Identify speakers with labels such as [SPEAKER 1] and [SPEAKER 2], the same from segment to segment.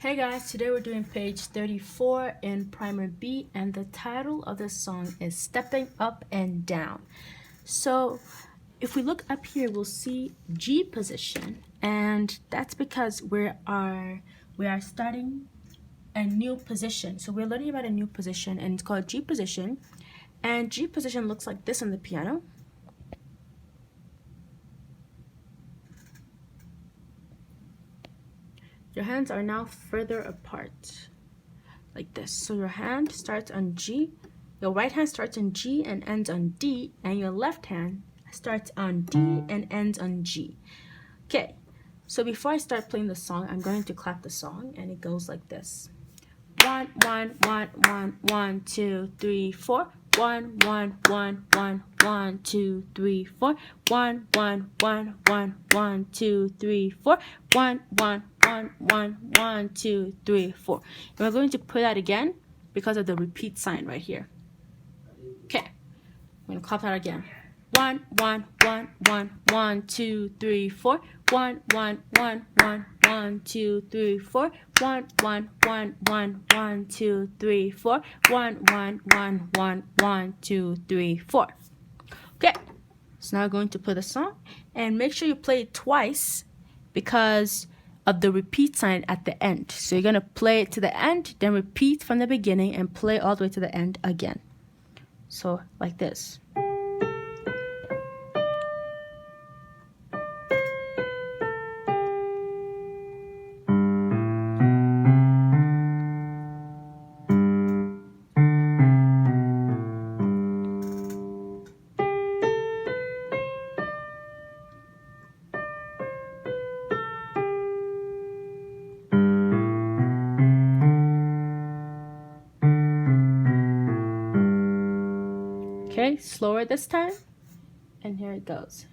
[SPEAKER 1] Hey guys, today we're doing page 34 in Primer B, and the title of the song is Stepping Up and Down. So if we look up here, we'll see G position, and that's because we are starting a new position. So we're learning about a new position, and it's called G position. And G position looks like this on the piano. Your hands are now further apart, like this. So your hand starts on G, your right hand starts on G and ends on D, and your left hand starts on D and ends on G. Okay, so before I start playing the song, I'm going to clap the song, and it goes like this. 1 1 1 1 1 2 3 4 1 1 1 1 1 2 3 4 1 1 1 1 1 2 3 4 1 1 1 1 1 2 3 4. And we're going to put that again because of the repeat sign right here. Okay, I'm going to clap that again. 1 1 1 1 1 2 3 4 1 1 1 1 1 2 3 4 1 1 1 1 1 2 3 4 1 1 1 1 1 2 3 4. Okay, so now we're going to play the song, and make sure you play it twice because of the repeat sign at the end. So you're going to play it to the end, then repeat from the beginning and play all the way to the end again. So like this. Okay, slower this time, and here it goes.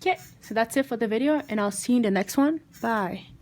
[SPEAKER 1] Okay, so that's it for the video, and I'll see you in the next one. Bye.